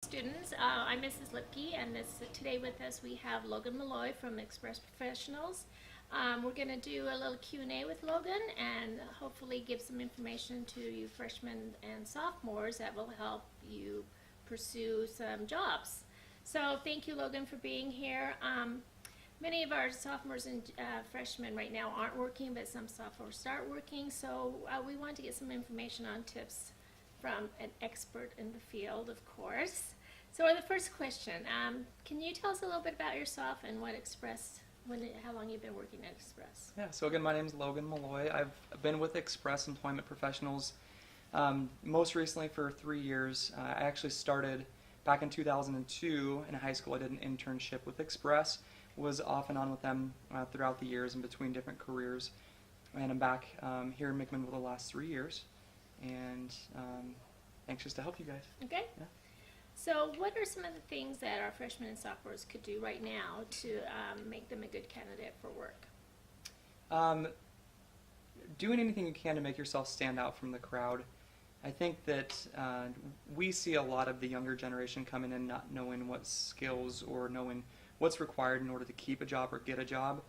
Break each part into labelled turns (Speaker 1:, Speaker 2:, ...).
Speaker 1: students. I'm Mrs. Lipke, and today with us we have Logan Malloy from Express Professionals. We're going to do a little Q&A with Logan and hopefully give some information to you freshmen and sophomores that will help you pursue some jobs. So thank you, Logan, for being here. Many of our sophomores and freshmen right now aren't working, but some sophomores start working. So we want to get some information on tips from an expert in the field, of course. So the first question, can you tell us a little bit about yourself and what Express, how long you've been working at Express?
Speaker 2: Yeah, so again, my name is Logan Malloy. I've been with Express Employment Professionals most recently for 3 years. I actually started back in 2002 in high school. I did an internship with Express, was off and on with them throughout the years in between different careers. And I'm back here in McMinn for the last 3 years. And anxious to help you guys.
Speaker 1: Okay.
Speaker 2: Yeah.
Speaker 1: So what are some of the things that our freshmen and sophomores could do right now to make them a good candidate for work?
Speaker 2: Doing anything you can to make yourself stand out from the crowd. I think that we see a lot of the younger generation coming in not knowing what skills or knowing what's required in order to keep a job or get a job.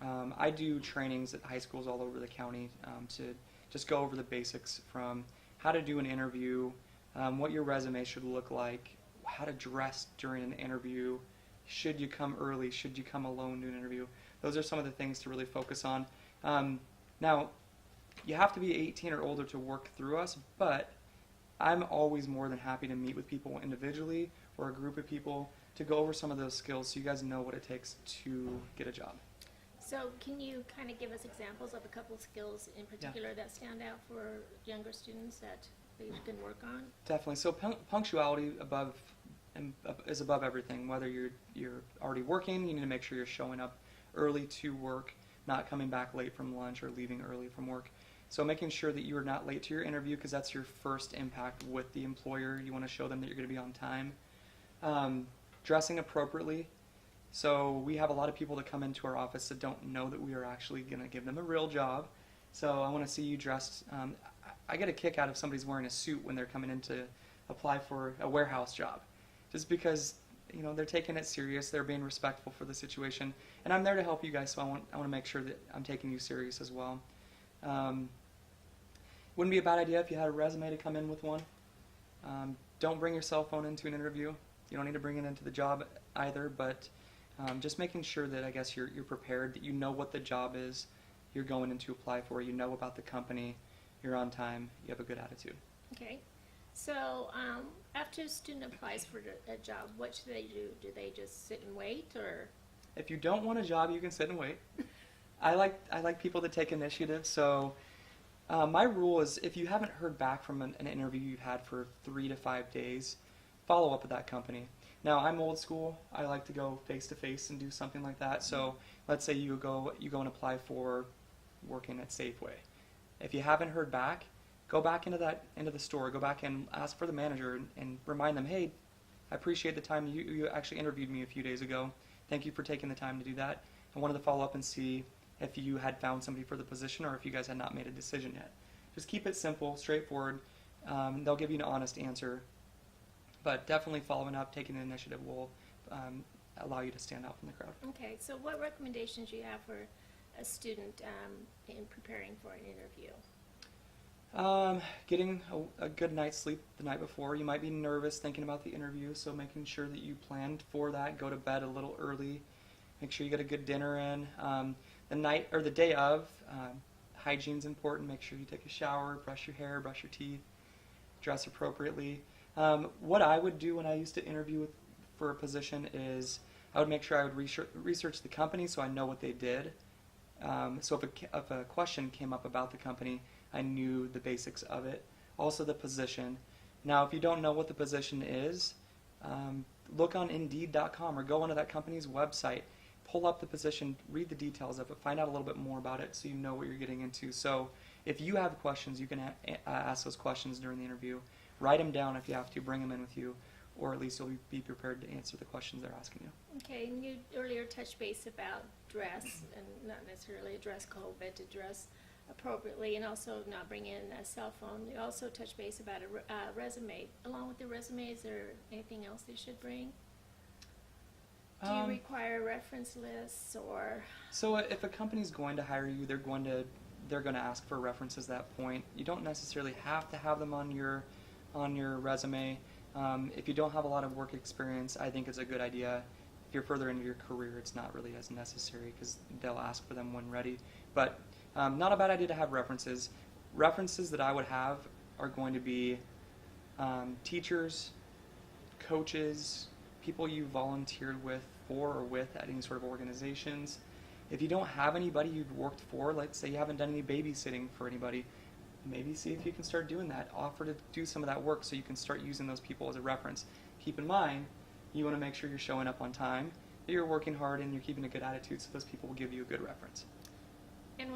Speaker 2: I do trainings at high schools all over the county to just go over the basics from how to do an interview, what your resume should look like, how to dress during an interview, should you come early, should you come alone to an interview. Those are some of the things to really focus on. Now, you have to be 18 or older to work through us, but I'm always more than happy to meet with people individually or a group of people to go over some of those skills so you guys know what it takes to get a job.
Speaker 1: So can you kind of give us examples of a couple of skills in particular that stand out for younger students that they can work on?
Speaker 2: Definitely. So punctuality is above everything. Whether you're already working, you need to make sure you're showing up early to work, not coming back late from lunch or leaving early from work. So making sure that you are not late to your interview, because that's your first impact with the employer. You want to show them that you're going to be on time. Dressing appropriately. So we have a lot of people that come into our office that don't know that we are actually going to give them a real job. So I want to see you dressed. I get a kick out of somebody's wearing a suit when they're coming in to apply for a warehouse job, just because they're taking it serious. They're being respectful for the situation, and I'm there to help you guys. So I want to make sure that I'm taking you serious as well. Wouldn't be a bad idea if you had a resume to come in with one. Don't bring your cell phone into an interview. You don't need to bring it into the job either, but just making sure that I guess you're prepared, that you know what the job is you're going in to apply for, you know about the company, you're on time, you have a good attitude.
Speaker 1: Okay. So after a student applies for a job, what should they do? Do they just sit and wait, or?
Speaker 2: If you don't want a job, you can sit and wait. I like people that take initiative. So my rule is if you haven't heard back from an interview you've had for 3 to 5 days, follow up with that company. Now, I'm old school. I like to go face-to-face and do something like that. So let's say you go and apply for working at Safeway. If you haven't heard back, go back into the store. Go back and ask for the manager and remind them, hey, I appreciate the time you actually interviewed me a few days ago. Thank you for taking the time to do that. I wanted to follow up and see if you had found somebody for the position or if you guys had not made a decision yet. Just keep it simple, straightforward. They'll give you an honest answer. But definitely following up, taking the initiative will allow you to stand out from the crowd.
Speaker 1: Okay, so what recommendations do you have for a student in preparing for an interview?
Speaker 2: Getting a good night's sleep the night before. You might be nervous thinking about the interview, so making sure that you planned for that. Go to bed a little early. Make sure you get a good dinner in. The night or the day of, hygiene's important. Make sure you take a shower, brush your hair, brush your teeth, dress appropriately. What I would do when I used to interview for a position is I would make sure I would research the company so I know what they did. So if a question came up about the company, I knew the basics of it. Also the position. Now, if you don't know what the position is, look on Indeed.com or go onto that company's website, pull up the position, read the details of it, find out a little bit more about it so you know what you're getting into. So if you have questions, you can ask those questions during the interview. Write them down if you have to, bring them in with you, or at least you'll be prepared to answer the questions they're asking you.
Speaker 1: Okay, and you earlier touched base about dress, and not necessarily a dress code, but to dress appropriately, and also not bring in a cell phone. You also touch base about a resume. Along with the resume, is there anything else they should bring? Do you require reference lists or?
Speaker 2: So if a company's going to hire you, they're going to ask for references at that point. You don't necessarily have to have them on your resume. If you don't have a lot of work experience, I think it's a good idea. If you're further into your career, it's not really as necessary because they'll ask for them when ready. But not a bad idea to have references. References that I would have are going to be teachers, coaches, people you volunteered with for or with at any sort of organizations. If you don't have anybody you've worked for, let's say you haven't done any babysitting for anybody, maybe see if you can start doing that. Offer to do some of that work so you can start using those people as a reference. Keep in mind, you want to make sure you're showing up on time, that you're working hard, and you're keeping a good attitude so those people will give you a good reference.
Speaker 1: And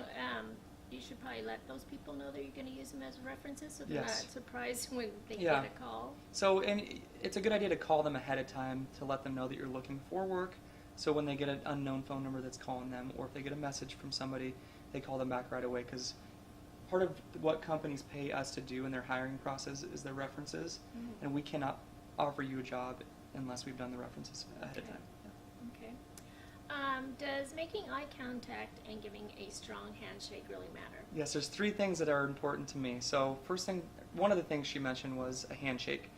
Speaker 1: you should probably let those people know that you're going to use them as references so they're
Speaker 2: Yes.
Speaker 1: not surprised when they
Speaker 2: Yeah.
Speaker 1: get a call.
Speaker 2: So, and it's a good idea to call them ahead of time to let them know that you're looking for work. So when they get an unknown phone number that's calling them, or if they get a message from somebody, they call them back right away. Because part of what companies pay us to do in their hiring process is their references,
Speaker 1: Mm-hmm.
Speaker 2: and we cannot offer you a job unless we've done the references ahead of
Speaker 1: Okay.
Speaker 2: time.
Speaker 1: Okay. Does making eye contact and giving a strong handshake really matter?
Speaker 2: Yes, there's 3 things that are important to me. So first thing, one of the things she mentioned was a handshake.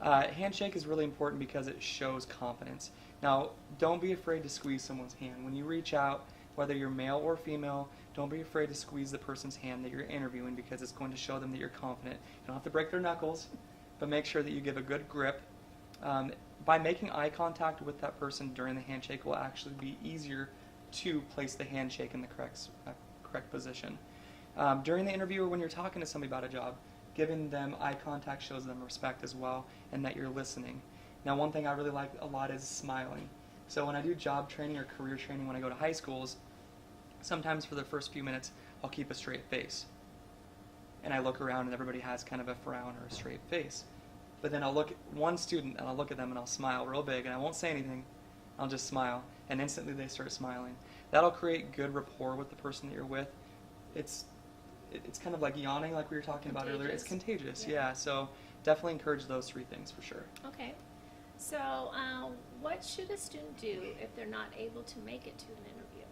Speaker 2: Handshake is really important because it shows confidence. Now, don't be afraid to squeeze someone's hand. When you reach out, whether you're male or female, don't be afraid to squeeze the person's hand that you're interviewing because it's going to show them that you're confident. You don't have to break their knuckles, but make sure that you give a good grip. By making eye contact with that person during the handshake will actually be easier to place the handshake in the correct position. During the interview or when you're talking to somebody about a job, giving them eye contact shows them respect as well and that you're listening. Now, one thing I really like a lot is smiling. So when I do job training or career training when I go to high schools, sometimes for the first few minutes I'll keep a straight face. And I look around and everybody has kind of a frown or a straight face. But then I'll look at one student and I'll look at them and I'll smile real big and I won't say anything. I'll just smile and instantly they start smiling. That'll create good rapport with the person that you're with. It's kind of like yawning like we were talking about earlier. It's contagious, yeah. So definitely encourage those 3 things for sure.
Speaker 1: Okay. So what should a student do if they're not able to make it to an interview?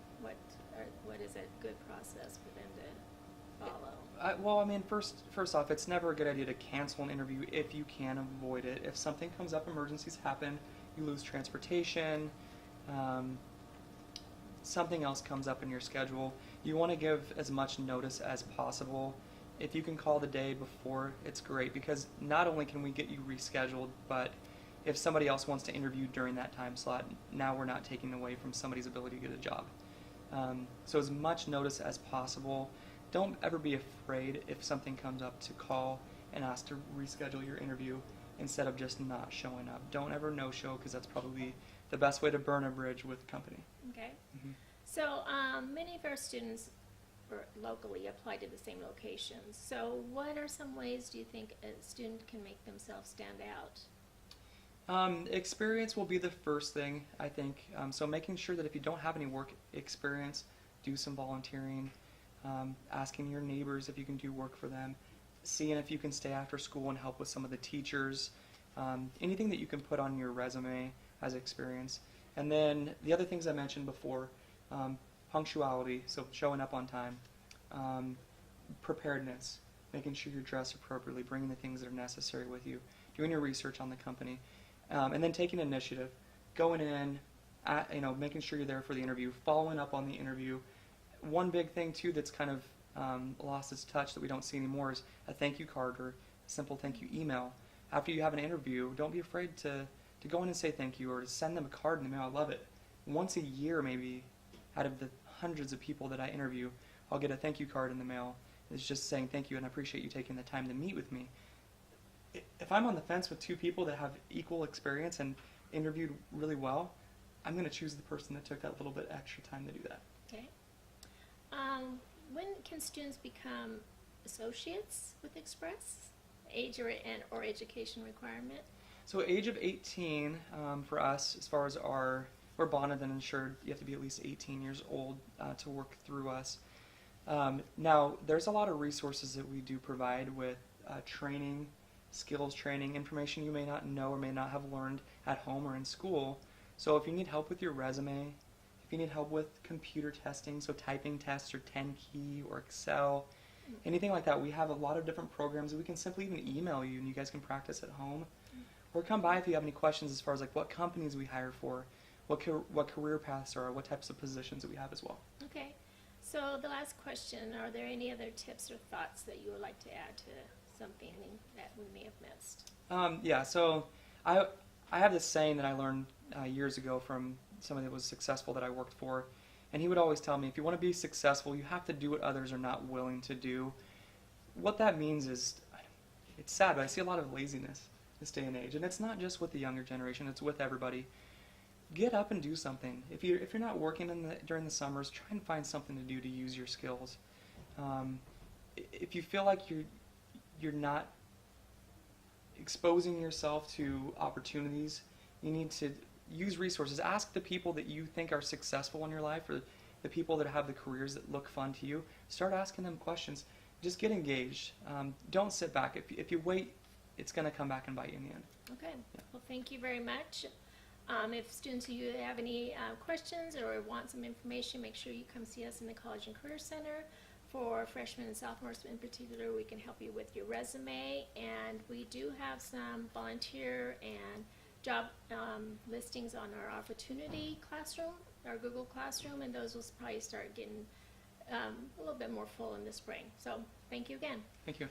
Speaker 1: What is a good process for them to follow?
Speaker 2: Well, I mean, first off, it's never a good idea to cancel an interview if you can avoid it. If something comes up, emergencies happen, you lose transportation, something else comes up in your schedule, you want to give as much notice as possible. If you can call the day before, it's great because not only can we get you rescheduled, but if somebody else wants to interview during that time slot, now we're not taking away from somebody's ability to get a job. So as much notice as possible. Don't ever be afraid if something comes up to call and ask to reschedule your interview instead of just not showing up. Don't ever no-show because that's probably the best way to burn a bridge with the company.
Speaker 1: Okay.
Speaker 2: Mm-hmm.
Speaker 1: So many of our students locally apply to the same locations. So what are some ways do you think a student can make themselves stand out?
Speaker 2: Experience will be the first thing, I think. So making sure that if you don't have any work experience, do some volunteering, asking your neighbors if you can do work for them, seeing if you can stay after school and help with some of the teachers, anything that you can put on your resume as experience. And then the other things I mentioned before, punctuality, so showing up on time, preparedness, making sure you're dressed appropriately, bringing the things that are necessary with you, doing your research on the company, and then taking initiative, going in, making sure you're there for the interview, following up on the interview. One big thing too that's kind of lost its touch that we don't see anymore is a thank you card or a simple thank you email. After you have an interview, don't be afraid to go in and say thank you or to send them a card in the mail. I love it. Once a year maybe, out of the hundreds of people that I interview, I'll get a thank you card in the mail. It's just saying thank you and I appreciate you taking the time to meet with me. If I'm on the fence with 2 people that have equal experience and interviewed really well, I'm going to choose the person that took that little bit extra time to do that.
Speaker 1: Okay. When can students become associates with Express? Age or education requirement?
Speaker 2: So age of 18 for us, as far as we're bonded and insured, you have to be at least 18 years old to work through us. Now, there's a lot of resources that we do provide with training, skills training, information you may not know or may not have learned at home or in school. So if you need help with your resume, if you need help with computer testing, so typing tests or 10-key or Excel, anything like that, we have a lot of different programs that we can simply even email you and you guys can practice at home. Or come by if you have any questions as far as like what companies we hire for, what career paths are, what types of positions that we have as well.
Speaker 1: Okay. So the last question, are there any other tips or thoughts that you would like to add to something that we may have missed?
Speaker 2: Yeah, so I have this saying that I learned years ago from somebody that was successful that I worked for, and he would always tell me, if you want to be successful, you have to do what others are not willing to do. What that means is, it's sad, but I see a lot of laziness this day and age, and it's not just with the younger generation, it's with everybody. Get up and do something. If you're not working during the summers, try and find something to do to use your skills. If you feel like you're not exposing yourself to opportunities, you need to use resources. Ask the people that you think are successful in your life, or the people that have the careers that look fun to you. Start asking them questions. Just get engaged. Don't sit back. If you wait, it's going to come back and bite you in the end.
Speaker 1: Okay.
Speaker 2: Yeah.
Speaker 1: Well, thank you very much. If students you have any questions or want some information, make sure you come see us in the College and Career Center. For freshmen and sophomores in particular, we can help you with your resume, and we do have some volunteer and job listings on our Opportunity Classroom, our Google Classroom, and those will probably start getting a little bit more full in the spring. So thank you again.
Speaker 2: Thank you.